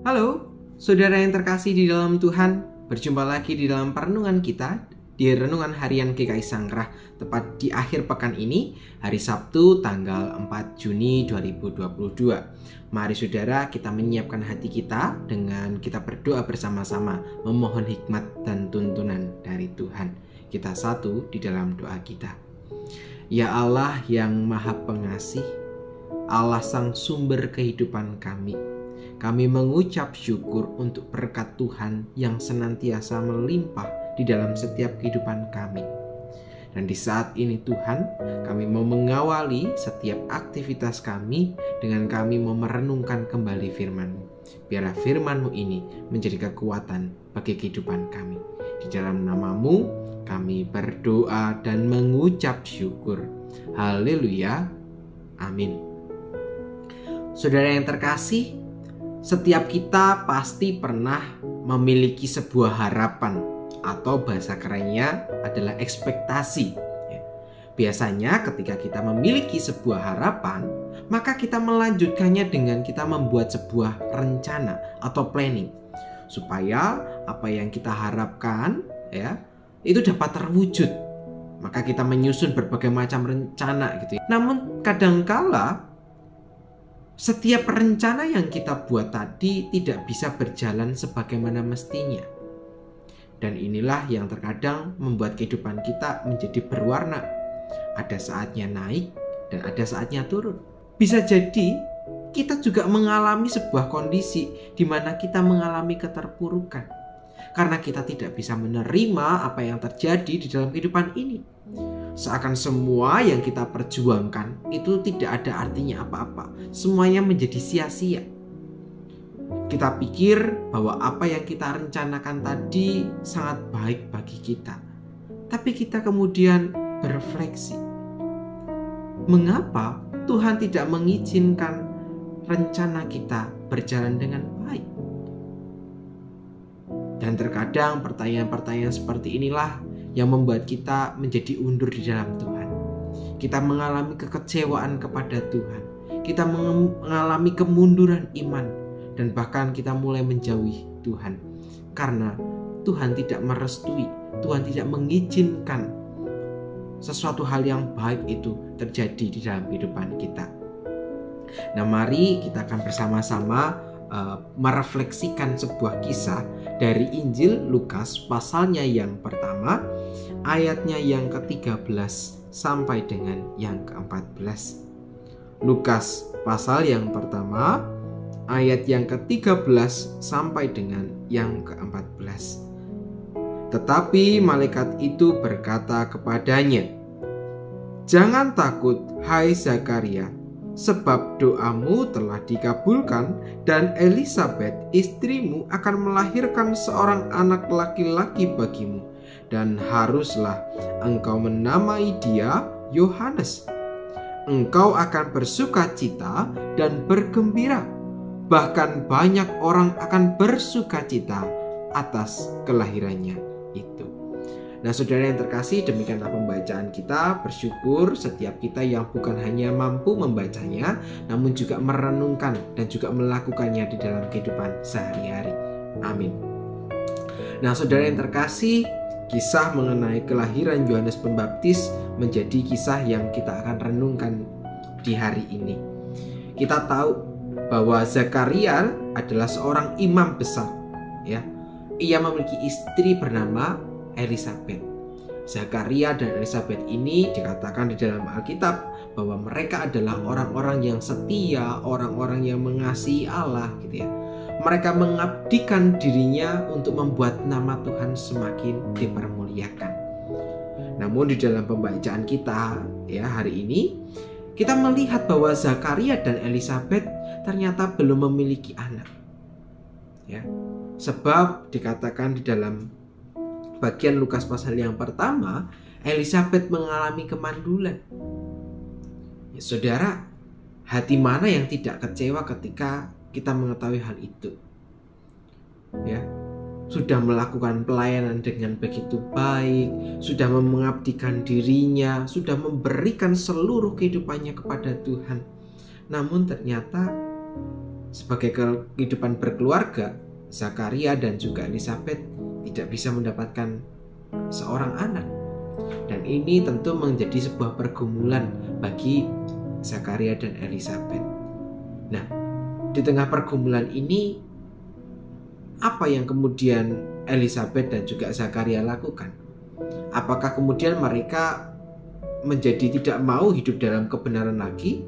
Halo, saudara yang terkasih di dalam Tuhan. Berjumpa lagi di dalam perenungan kita di Renungan Harian GKI Sangkrah, tepat di akhir pekan ini, hari Sabtu tanggal 4 Juni 2022. Mari saudara, kita menyiapkan hati kita dengan kita berdoa bersama-sama, memohon hikmat dan tuntunan dari Tuhan. Kita satu di dalam doa kita. Ya Allah yang Maha Pengasih, Allah Sang Sumber kehidupan kami mengucap syukur untuk berkat Tuhan yang senantiasa melimpah di dalam setiap kehidupan kami. Dan di saat ini Tuhan, kami mau mengawali setiap aktivitas kami dengan kami mau merenungkan kembali firman-Mu. Biarlah firman-Mu ini menjadi kekuatan bagi kehidupan kami. Di dalam nama-Mu kami berdoa dan mengucap syukur. Haleluya. Amin. Saudara yang terkasih, setiap kita pasti pernah memiliki sebuah harapan atau bahasa kerennya adalah ekspektasi. Biasanya ketika kita memiliki sebuah harapan, maka kita melanjutkannya dengan kita membuat sebuah rencana atau planning supaya apa yang kita harapkan itu dapat terwujud. Maka kita menyusun berbagai macam rencana gitu. Namun kadangkala setiap rencana yang kita buat tadi tidak bisa berjalan sebagaimana mestinya. Dan inilah yang terkadang membuat kehidupan kita menjadi berwarna. Ada saatnya naik dan ada saatnya turun. Bisa jadi kita juga mengalami sebuah kondisi di mana kita mengalami keterpurukan. Karena kita tidak bisa menerima apa yang terjadi di dalam kehidupan ini. Seakan semua yang kita perjuangkan itu tidak ada artinya apa-apa. Semuanya menjadi sia-sia. Kita pikir bahwa apa yang kita rencanakan tadi sangat baik bagi kita. Tapi kita kemudian berefleksi. Mengapa Tuhan tidak mengizinkan rencana kita berjalan dengan baik? Dan terkadang pertanyaan-pertanyaan seperti inilah yang membuat kita menjadi undur di dalam Tuhan. Kita mengalami kekecewaan kepada Tuhan. Kita mengalami kemunduran iman. Dan bahkan kita mulai menjauhi Tuhan. Karena Tuhan tidak merestui, Tuhan tidak mengizinkan sesuatu hal yang baik itu terjadi di dalam kehidupan kita. Nah, mari kita akan bersama-sama merefleksikan sebuah kisah dari Injil Lukas pasalnya yang pertama, ayatnya yang ke-13 sampai dengan yang ke-14. Lukas pasal yang pertama, ayat yang ke-13 sampai dengan yang ke-14. Tetapi malaikat itu berkata kepadanya, "Jangan takut, hai Zakaria, sebab doamu telah dikabulkan dan Elisabet istrimu akan melahirkan seorang anak laki-laki bagimu, dan haruslah engkau menamai dia Yohanes. Engkau akan bersukacita dan bergembira, bahkan banyak orang akan bersukacita atas kelahirannya itu." Nah, saudara yang terkasih, demikianlah pembacaan kita. Bersyukur setiap kita yang bukan hanya mampu membacanya, namun juga merenungkan dan juga melakukannya di dalam kehidupan sehari-hari. Amin. Nah, saudara yang terkasih, kisah mengenai kelahiran Yohanes Pembaptis menjadi kisah yang kita akan renungkan di hari ini. Kita tahu bahwa Zakaria adalah seorang imam besar. Ia memiliki istri bernama Elisabet. Zakaria dan Elisabet ini dikatakan di dalam Alkitab bahwa mereka adalah orang-orang yang setia, orang-orang yang mengasihi Allah gitu ya. Mereka mengabdikan dirinya untuk membuat nama Tuhan semakin dipermuliakan. Namun di dalam pembacaan kita hari ini, kita melihat bahwa Zakaria dan Elisabet ternyata belum memiliki anak. Sebab dikatakan di dalam bagian Lukas pasal yang pertama, Elisabet mengalami kemandulan. Saudara, hati mana yang tidak kecewa ketika kita mengetahui hal itu? Sudah melakukan pelayanan dengan begitu baik, sudah mengabdikan dirinya, sudah memberikan seluruh kehidupannya kepada Tuhan. Namun ternyata sebagai kehidupan berkeluarga, Zakaria dan juga Elizabeth tidak bisa mendapatkan seorang anak. Dan ini tentu menjadi sebuah pergumulan bagi Zakaria dan Elizabeth. Nah, di tengah pergumulan ini, apa yang kemudian Elizabeth dan juga Zakaria lakukan? Apakah kemudian mereka menjadi tidak mau hidup dalam kebenaran lagi?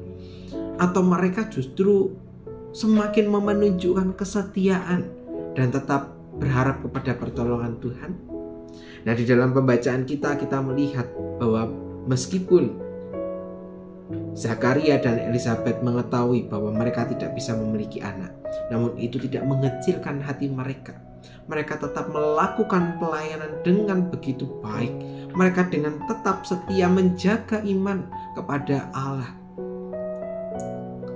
Atau mereka justru semakin menunjukkan kesetiaan dan tetap berharap kepada pertolongan Tuhan? Nah, di dalam pembacaan kita melihat bahwa meskipun Zakaria dan Elizabeth mengetahui bahwa mereka tidak bisa memiliki anak, namun itu tidak mengecilkan hati mereka. Mereka tetap melakukan pelayanan dengan begitu baik. Mereka dengan tetap setia menjaga iman kepada Allah.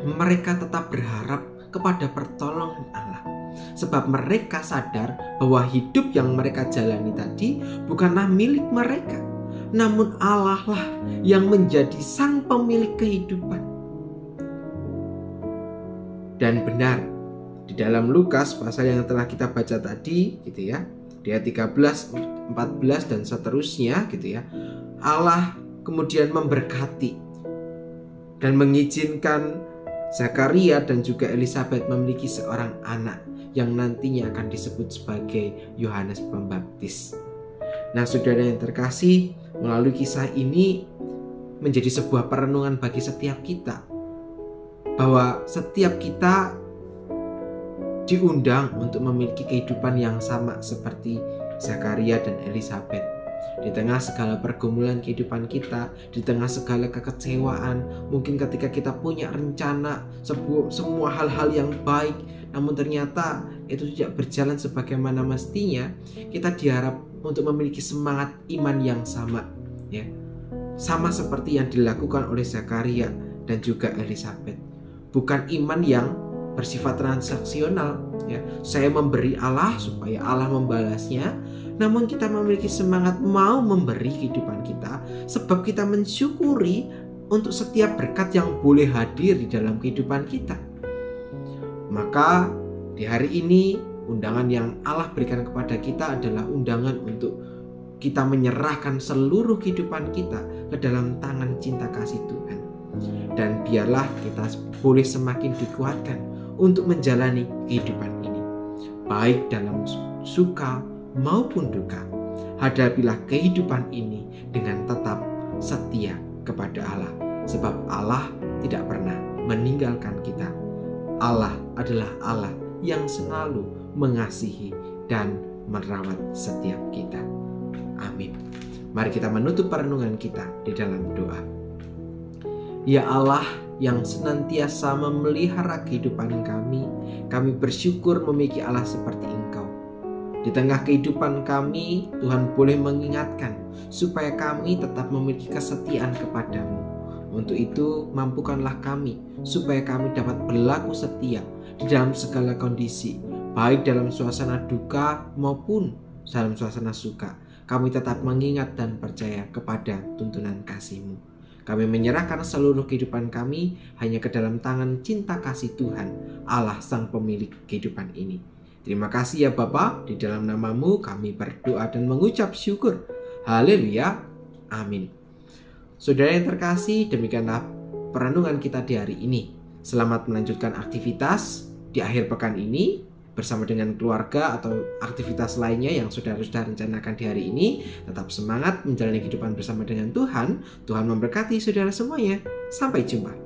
Mereka tetap berharap kepada pertolongan Allah. Sebab mereka sadar bahwa hidup yang mereka jalani tadi bukanlah milik mereka, namun Allah lah yang menjadi sang pemilik kehidupan. Dan benar, di dalam Lukas pasal yang telah kita baca tadi gitu ya, di ayat 13, 14 dan seterusnya gitu ya, Allah kemudian memberkati dan mengizinkan Zakaria dan juga Elizabeth memiliki seorang anak yang nantinya akan disebut sebagai Yohanes Pembaptis. Nah, saudara yang terkasih, melalui kisah ini menjadi sebuah perenungan bagi setiap kita, bahwa setiap kita diundang untuk memiliki kehidupan yang sama seperti Zakaria dan Elizabeth. Di tengah segala pergumulan kehidupan kita, di tengah segala kekecewaan, mungkin ketika kita punya rencana semua hal-hal yang baik, namun ternyata itu tidak berjalan sebagaimana mestinya, kita diharap untuk memiliki semangat iman yang sama, ya, sama seperti yang dilakukan oleh Zakaria dan juga Elizabeth. Bukan iman yang bersifat transaksional, ya, saya memberi Allah supaya Allah membalasnya, namun kita memiliki semangat mau memberi kehidupan kita, sebab kita mensyukuri untuk setiap berkat yang boleh hadir di dalam kehidupan kita. Maka di hari ini undangan yang Allah berikan kepada kita adalah undangan untuk kita menyerahkan seluruh kehidupan kita ke dalam tangan cinta kasih Tuhan. Dan biarlah kita boleh semakin dikuatkan untuk menjalani kehidupan ini, baik dalam suka maupun duka. Hadapilah kehidupan ini dengan tetap setia kepada Allah, sebab Allah tidak pernah meninggalkan kita. Allah adalah Allah yang selalu mengasihi dan merawat setiap kita. Amin. Mari kita menutup perenungan kita di dalam doa. Ya Allah yang senantiasa memelihara kehidupan kami bersyukur memiliki Allah seperti Engkau. Di tengah kehidupan kami, Tuhan boleh mengingatkan supaya kami tetap memiliki kesetiaan kepadamu. Untuk itu, mampukanlah kami supaya kami dapat berlaku setia di dalam segala kondisi, baik dalam suasana duka maupun dalam suasana suka. Kami tetap mengingat dan percaya kepada tuntunan kasih-Mu. Kami menyerahkan seluruh kehidupan kami hanya ke dalam tangan cinta kasih Tuhan, Allah sang pemilik kehidupan ini. Terima kasih ya Bapa, di dalam nama-Mu kami berdoa dan mengucap syukur. Haleluya. Amin. Saudara yang terkasih, demikianlah perenungan kita di hari ini. Selamat melanjutkan aktivitas di akhir pekan ini bersama dengan keluarga atau aktivitas lainnya yang saudara sudah rencanakan di hari ini. Tetap semangat menjalani kehidupan bersama dengan Tuhan. Tuhan memberkati saudara semuanya. Sampai jumpa.